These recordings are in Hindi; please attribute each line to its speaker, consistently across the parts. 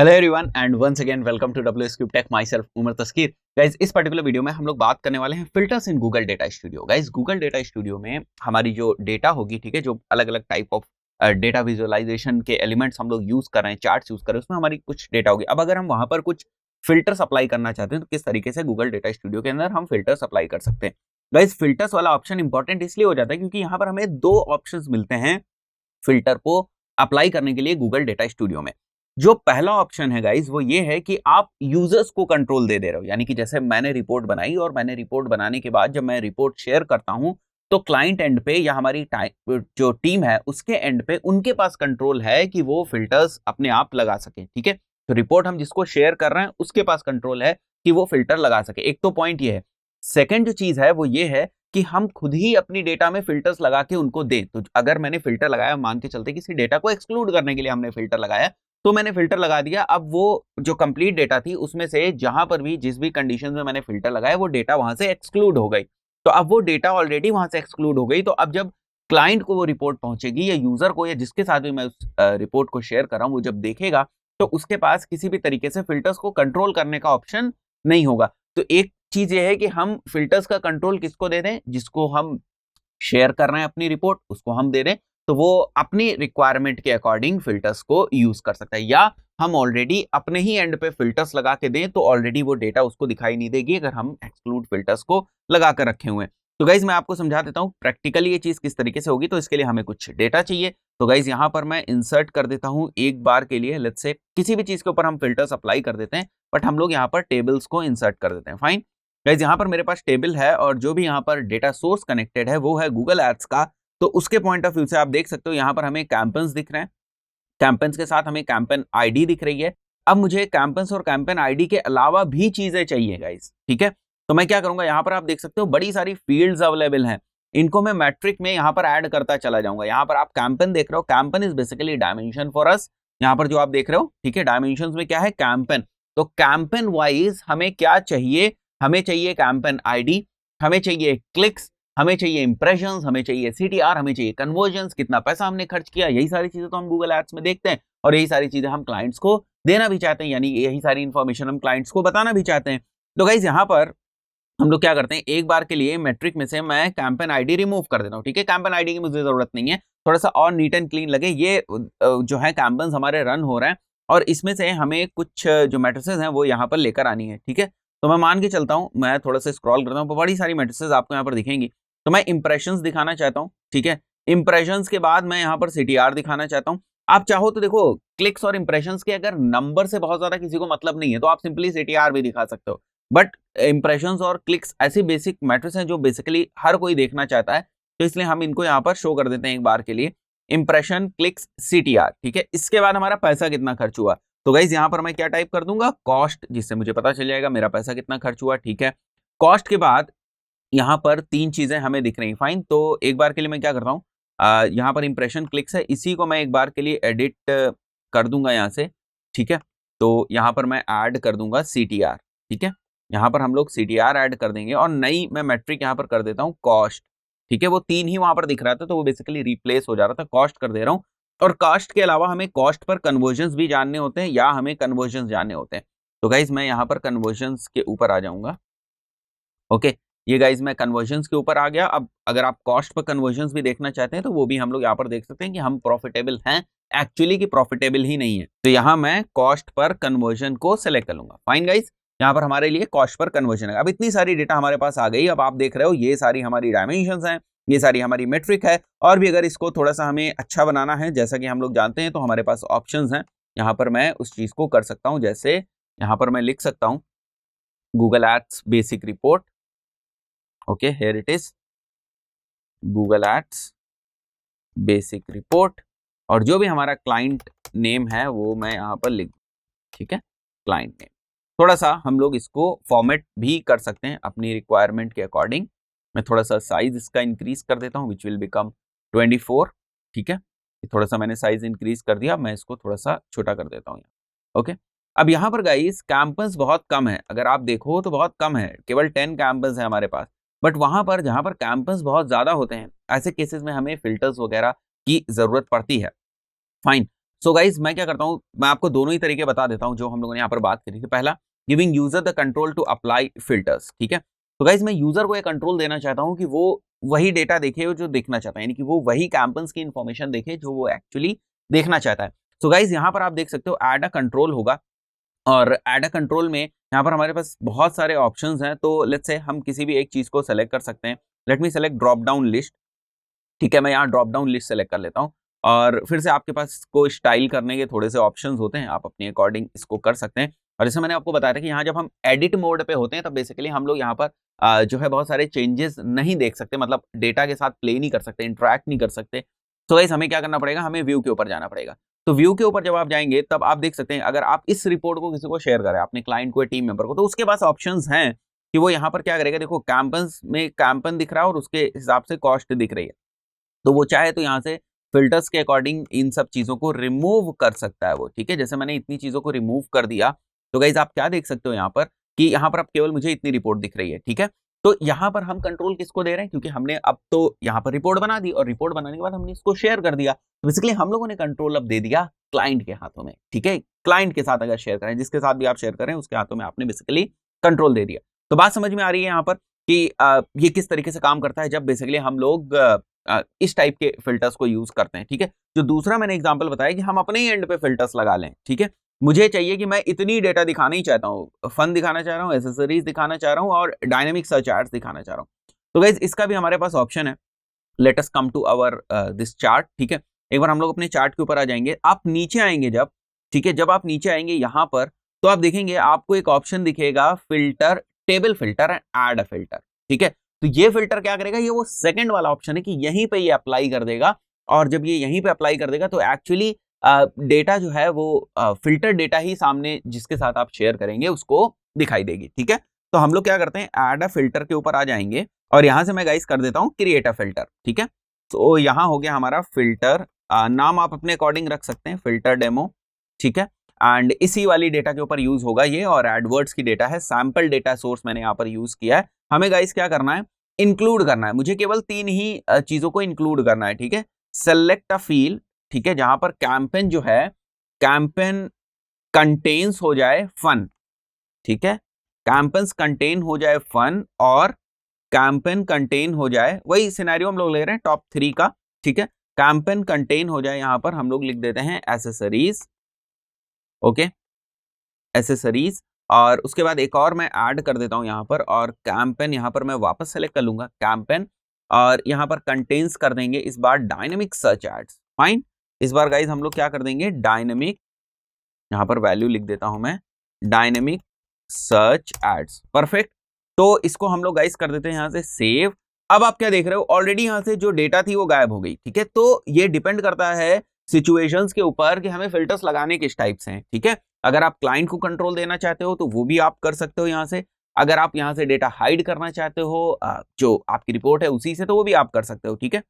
Speaker 1: Hello everyone and once again welcome to WSCube Tech myself Umar Taskeer. Guys इस पर्टिकुलर वीडियो में हम लोग बात करने वाले हैं filters in Google Data Studio. Guys Google Data Studio में हमारी जो डेटा होगी, ठीक है, जो अलग अलग टाइप ऑफ डेटा विजुअलाइजेशन के एलिमेंट्स हम लोग यूज कर रहे हैं, चार्ट्स यूज कर रहे हैं, उसमें हमारी कुछ डेटा होगी। अब अगर हम वहां पर कुछ फिल्टर्स अप्लाई करना चाहते हैं तो किस तरीके से गूगल डेटा स्टूडियो के अंदर हम फिल्टर्स अप्लाई कर सकते हैं। गाइज फिल्टर्स वाला ऑप्शन इंपॉर्टेंट इसलिए हो जाता है क्योंकि यहाँ पर हमें दो ऑप्शंस मिलते हैं फिल्टर को अप्लाई करने के लिए गूगल डेटा स्टूडियो में। जो पहला ऑप्शन है गाइस वो ये है कि आप यूजर्स को कंट्रोल दे रहे हो, यानी कि जैसे मैंने रिपोर्ट बनाई और मैंने रिपोर्ट बनाने के बाद जब मैं रिपोर्ट शेयर करता हूं तो क्लाइंट एंड पे या हमारी जो टीम है उसके एंड पे उनके पास कंट्रोल है कि वो फिल्टर्स अपने आप लगा सके। ठीक है, तो रिपोर्ट हम जिसको शेयर कर रहे हैं उसके पास कंट्रोल है कि वो फिल्टर लगा सके। एक तो पॉइंट ये है। सेकेंड जो चीज है वो ये है कि हम खुद ही अपनी डेटा में फिल्टर्स लगा के उनको दें। तो अगर मैंने फिल्टर लगाया, मान के चलते किसी डेटा को एक्सक्लूड करने के लिए हमने फिल्टर लगाया, तो मैंने फिल्टर लगा दिया। अब वो जो कंप्लीट डेटा थी उसमें से जहां पर भी जिस भी कंडीशन में मैंने फिल्टर लगाया वो डेटा वहां से एक्सक्लूड हो गई। तो अब वो डेटा ऑलरेडी वहां से एक्सक्लूड हो गई। तो अब जब क्लाइंट को वो रिपोर्ट पहुंचेगी या यूजर को या जिसके साथ भी मैं उस रिपोर्ट को शेयर कर रहा हूं, वो जब देखेगा तो उसके पास किसी भी तरीके से फिल्टर्स को कंट्रोल करने का ऑप्शन नहीं होगा। तो एक चीज ये है कि हम फिल्टर्स का कंट्रोल किसको दे दें? जिसको हम शेयर कर रहे हैं अपनी रिपोर्ट उसको हम दे दें, तो वो अपनी रिक्वायरमेंट के अकॉर्डिंग फिल्टर्स को यूज कर सकता है। या हम ऑलरेडी अपने ही एंड पे फिल्टर्स लगा के दें तो ऑलरेडी वो डेटा उसको दिखाई नहीं देगी अगर हम एक्सक्लूड फिल्टर्स को लगा कर रखे हुए हैं। तो गाइज मैं आपको समझा देता हूं प्रैक्टिकली ये चीज किस तरीके से होगी। तो इसके लिए हमें कुछ डेटा चाहिए। तो गाइज यहां पर मैं इंसर्ट कर देता हूं एक बार के लिए, लेट्स से किसी भी चीज के ऊपर हम फिल्टर्स अप्लाई कर देते हैं, बट हम लोग यहाँ पर टेबल्स को इंसर्ट कर देते हैं। फाइन गाइज, यहाँ पर मेरे पास टेबल है और जो भी यहाँ पर डेटा सोर्स कनेक्टेड है वो है गूगल एड्स का। तो उसके पॉइंट ऑफ व्यू से आप देख सकते हो यहाँ पर हमें कैंपेन्स दिख रहे हैं, कैंपेन्स के साथ हमें कैंपेन आईडी दिख रही है। अब मुझे कैंपेन्स और कैंपेन आईडी के अलावा भी चीजें चाहिए गाइस। ठीक है, तो मैं क्या करूंगा, यहाँ पर आप देख सकते हो बड़ी सारी फील्ड्स अवेलेबल हैं, इनको मैं मैट्रिक में यहाँ पर ऐड करता चला जाऊंगा। यहाँ पर आप कैंपेन देख रहे हो, campaign is basically dimension for us. यहाँ पर जो आप देख रहे हो, ठीक है, डायमेंशन में क्या है, कैंपेन। तो कैंपेन वाइज हमें क्या चाहिए, हमें चाहिए कैंपेन आईडी, हमें चाहिए क्लिक्स, हमें चाहिए इंप्रेशंस, हमें चाहिए CTR, हमें चाहिए कन्वर्जन्स, कितना पैसा हमने खर्च किया। यही सारी चीजें तो हम गूगल एड्स में देखते हैं और यही सारी चीजें हम क्लाइंट्स को देना भी चाहते हैं, यानी यही सारी इंफॉर्मेशन हम क्लाइंट्स को बताना भी चाहते हैं। तो गाइज यहाँ पर हम लोग क्या करते हैं, एक बार के लिए मैट्रिक में से मैं कैंपेन आईडी रिमूव कर देता हूँ। ठीक है, कैंपेन आईडी की मुझे जरूरत नहीं है, थोड़ा सा और नीट एंड क्लीन लगे। ये जो है कैंपेन्स हमारे रन हो रहे हैं और इसमें से हमें कुछ जो मैट्रिसेस हैं वो यहाँ पर लेकर आनी है। ठीक है, तो मैं मान के चलता हूँ, मैं थोड़ा सा स्क्रॉल करता हूँ, बड़ी सारी मैट्रिसेस आपको यहाँ पर दिखेंगी। तो मैं इंप्रेशंस दिखाना चाहता हूँ। ठीक है, इंप्रेशंस के बाद मैं यहाँ पर CTR दिखाना चाहता हूँ। आप चाहो तो देखो, क्लिक्स और इंप्रेशंस के अगर नंबर से बहुत ज्यादा किसी को मतलब नहीं है तो आप सिंपली CTR भी दिखा सकते हो। बट इंप्रेशंस और क्लिक्स ऐसी बेसिक मैट्रिक्स हैं जो बेसिकली हर कोई देखना चाहता है, तो इसलिए हम इनको यहाँ पर शो कर देते हैं एक बार के लिए, इंप्रेशन, क्लिक्स, CTR। ठीक है, इसके बाद हमारा पैसा कितना खर्च हुआ। तो गाइज यहाँ पर मैं क्या टाइप कर दूंगा, कॉस्ट, जिससे मुझे पता चल जाएगा मेरा पैसा कितना खर्च हुआ। ठीक है, कॉस्ट के बाद यहाँ पर तीन चीजें हमें दिख रही। फाइन, तो एक बार के लिए मैं क्या करता हूँ, यहाँ पर इंप्रेशन क्लिक्स है, इसी को मैं एक बार के लिए एडिट कर दूंगा यहाँ से। ठीक है, तो यहाँ पर मैं ऐड कर दूंगा CTR। ठीक है, यहाँ पर हम लोग CTR ऐड कर देंगे और नई मैं मैट्रिक यहाँ पर कर देता हूँ कॉस्ट। ठीक है, वो तीन ही वहां पर दिख रहा था तो वो बेसिकली रिप्लेस हो जा रहा था, कॉस्ट कर दे रहा हूँ। और कॉस्ट के अलावा हमें कॉस्ट पर कन्वर्जन्स भी जानने होते हैं या हमें कन्वर्जन्स जानने होते हैं। तो गाइज मैं यहाँ पर कन्वर्जन्स के ऊपर आ जाऊंगा। ओके, ये गाइज मैं कन्वर्जन्स के ऊपर आ गया। अब अगर आप कॉस्ट पर कन्वर्जन्स भी देखना चाहते हैं तो वो भी हम लोग यहाँ पर देख सकते हैं कि हम प्रॉफिटेबल हैं एक्चुअली कि प्रॉफिटेबल ही नहीं है। तो यहाँ मैं कॉस्ट पर कन्वर्जन को सिलेक्ट कर लूंगा। फाइन गाइज, यहाँ पर हमारे लिए कॉस्ट पर कन्वर्जन है। अब इतनी सारी डेटा हमारे पास आ गई। अब आप देख रहे हो ये सारी हमारी डायमेंशंस हैं, ये सारी हमारी मेट्रिक है। और भी अगर इसको थोड़ा सा हमें अच्छा बनाना है, जैसा कि हम लोग जानते हैं, तो हमारे पास ऑप्शंस हैं। यहाँ पर मैं उस चीज को कर सकता हूँ, जैसे यहाँ पर मैं लिख सकता हूँ Google Ads basic report. Okay, here it is Google Ads basic report, और जो भी हमारा क्लाइंट नेम है वो मैं यहाँ पर लिख। ठीक है, क्लाइंट नेम। थोड़ा सा हम लोग इसको फॉर्मेट भी कर सकते हैं अपनी रिक्वायरमेंट के अकॉर्डिंग। मैं थोड़ा सा साइज इसका इंक्रीज कर देता हूँ, विच विल बिकम 24। ठीक है, थोड़ा सा मैंने साइज इंक्रीज कर दिया, मैं इसको थोड़ा सा छोटा कर देता हूँ। ओके, अब यहाँ पर गाइस कैंपस बहुत कम है, अगर आप देखो तो बहुत कम है, केवल 10 कैंपस है हमारे पास। बट वहां पर जहां पर कैंपस बहुत ज्यादा होते हैं, ऐसे केसेस में हमें फिल्टर्स वगैरह की जरूरत पड़ती है। फाइन, सो गाइज मैं क्या करता हूँ, मैं आपको दोनों ही तरीके बता देता हूँ जो हम लोगों ने यहाँ पर बात करी थी। पहला, giving user the control to apply filters, ठीक है। तो गाइज मैं यूजर को एक कंट्रोल देना चाहता हूँ कि वो वही डेटा देखे जो देखना चाहता है, यानी कि वो वही कैंपेन्स की इन्फॉर्मेशन देखे जो वो एक्चुअली देखना चाहता है। सो गाइज यहाँ पर आप देख सकते हो ऐड अ कंट्रोल होगा, और ऐड अ कंट्रोल में यहाँ पर हमारे पास बहुत सारे ऑप्शंस हैं। तो लेट्स से हम किसी भी एक चीज को सेलेक्ट कर सकते हैं। Let me select drop down list, ठीक है। मैं यहाँ ड्रॉप डाउन लिस्ट सेलेक्ट कर लेता हूँ, और फिर से आपके पास को स्टाइल करने के थोड़े से ऑप्शंस होते हैं, आप अपने अकॉर्डिंग इसको कर सकते हैं। और जैसे मैंने आपको बताया था कि यहाँ जब हम एडिट मोड पे होते हैं तब बेसिकली हम लोग यहाँ पर जो है बहुत सारे चेंजेस नहीं देख सकते, मतलब डेटा के साथ प्ले नहीं कर सकते, इंटरेक्ट नहीं कर सकते। तो गाइस हमें क्या करना पड़ेगा, हमें व्यू के ऊपर जाना पड़ेगा। तो व्यू के ऊपर जब आप जाएंगे तब आप देख सकते हैं, अगर आप इस रिपोर्ट को किसी को शेयर करें, अपने क्लाइंट को, टीम मेंबर को, तो उसके पास ऑप्शंस हैं कि वो यहाँ पर क्या करेगा। देखो कैंपन्स में कैंपन दिख रहा है और उसके हिसाब से कॉस्ट दिख रही है, तो वो चाहे तो यहाँ से फिल्टर्स के अकॉर्डिंग इन सब चीजों को रिमूव कर सकता है वो, ठीक है। जैसे मैंने इतनी चीजों को रिमूव कर दिया, तो गाइज आप क्या देख सकते हो यहाँ पर कि यहाँ पर अब केवल मुझे इतनी रिपोर्ट दिख रही है, ठीक है। तो यहाँ पर हम कंट्रोल किसको दे रहे हैं, क्योंकि हमने अब तो यहाँ पर रिपोर्ट बना दी, और रिपोर्ट बनाने के बाद हमने इसको शेयर कर दिया, तो बेसिकली हम लोगों ने कंट्रोल अब दे दिया क्लाइंट के हाथों में, ठीक है। क्लाइंट के साथ अगर शेयर करें, जिसके साथ भी आप शेयर करें उसके हाथों में आपने बेसिकली कंट्रोल दे दिया। तो बात समझ में आ रही है यहाँ पर कि ये किस तरीके से काम करता है जब बेसिकली हम लोग इस टाइप के फिल्टर्स को यूज करते हैं, ठीक है। जो दूसरा मैंने एग्जांपल बताया कि हम अपने ही एंड पे फिल्टर्स लगा लें, ठीक है। मुझे चाहिए कि मैं इतनी डेटा दिखाना ही चाहता हूँ, फन दिखाना चाह रहा हूँ, एसेसरीज दिखाना चाह रहा हूँ, और डायनेमिक सर्च एड्स दिखाना चाह रहा हूँ। तो गाइज इसका भी हमारे पास ऑप्शन है। Let us come to our this chart, ठीक है। एक बार हम लोग अपने चार्ट के ऊपर आ जाएंगे, आप नीचे आएंगे जब, ठीक है, जब आप नीचे आएंगे यहाँ पर, तो आप देखेंगे आपको एक ऑप्शन दिखेगा filter, table filter and add a filter, ठीक है। तो ये फिल्टर क्या करेगा, ये वो सेकंड वाला ऑप्शन है कि यहीं पे ये अप्लाई कर देगा, और जब ये यहीं पे अप्लाई कर देगा तो एक्चुअली डेटा जो है वो फिल्टर डेटा ही सामने जिसके साथ आप शेयर करेंगे उसको दिखाई देगी, ठीक है। तो हम लोग क्या करते हैं, ऐड अ फिल्टर के ऊपर आ जाएंगे, और यहां से मैं गाइस कर देता हूं क्रिएट अ फिल्टर, ठीक है। तो यहां हो गया हमारा फिल्टर, नाम आप अपने अकॉर्डिंग रख सकते हैं, फिल्टर डेमो, ठीक है। एंड इसी वाली डेटा के ऊपर यूज होगा ये, और एडवर्ड्स की डेटा है, सैंपल डेटा सोर्स मैंने यहाँ पर यूज किया है। हमें गाइस क्या करना है, इंक्लूड करना है, मुझे केवल 3 ही चीजों को इंक्लूड करना है, ठीक है। सेलेक्ट अ फील्ड, ठीक है, जहां पर कैंपेन जो है, कैंपेन कंटेन्स हो जाए फन, ठीक है। कैंपेन्स कंटेन हो जाए फन, और कैंपेन कंटेन हो जाए, वही सिनेरियो हम लोग ले रहे हैं टॉप 3 का, ठीक है। कैंपेन कंटेन हो जाए, यहां पर हम लोग लिख देते हैं एसेसरीज, ओके, एसेसरीज। और उसके बाद एक और मैं ऐड कर देता हूं यहां पर, और कैंपेन यहां पर मैं वापस सेलेक्ट कर लूंगा कैंपेन, और यहां पर कंटेन्स कर देंगे इस बार डायनेमिक सर्च एड्स, फाइन। इस बार गाइज हम लोग क्या कर देंगे, डायनेमिक, यहां पर वैल्यू लिख देता हूं मैं, डायनेमिक सर्च एड्स, परफेक्ट। तो इसको हम लोग गाइज कर देते हैं यहां से सेव। अब आप क्या देख रहे हो, ऑलरेडी यहां से जो डेटा थी वो गायब हो गई, ठीक है। तो ये डिपेंड करता है सिचुएशंस के ऊपर कि हमें फिल्टर्स लगाने किस टाइप से हैं, ठीक है। अगर आप क्लाइंट को कंट्रोल देना चाहते हो तो वो भी आप कर सकते हो यहाँ से। अगर आप यहाँ से डेटा हाइड करना चाहते हो जो आपकी रिपोर्ट है उसी से, तो वो भी आप कर सकते हो, ठीक है।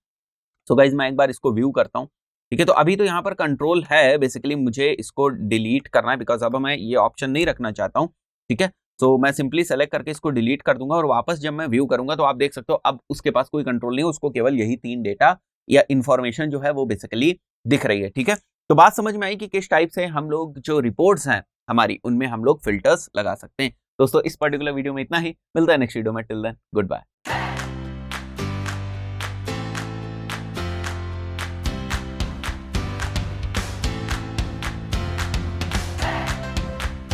Speaker 1: सो गाइज मैं एक बार इसको व्यू करता हूँ, ठीक है। तो अभी तो यहाँ पर कंट्रोल है, बेसिकली मुझे इसको डिलीट करना है, बिकॉज अब मैं ये ऑप्शन नहीं रखना चाहता हूँ, ठीक है। तो मैं सिंपली सेलेक्ट करके इसको डिलीट कर दूंगा, और वापस जब मैं व्यू करूंगा तो आप देख सकते हो अब उसके पास कोई कंट्रोल नहीं है, उसको केवल यही 3 डेटा या इंफॉर्मेशन जो है वो बेसिकली दिख रही है, ठीक है। तो बात समझ में आई कि किस टाइप से हम लोग जो रिपोर्ट्स हैं हमारी, उनमें हम लोग फिल्टर्स लगा सकते हैं। दोस्तों इस पर्टिकुलर वीडियो में इतना ही, मिलता है नेक्स्ट वीडियो में, टिल देन गुड बाय।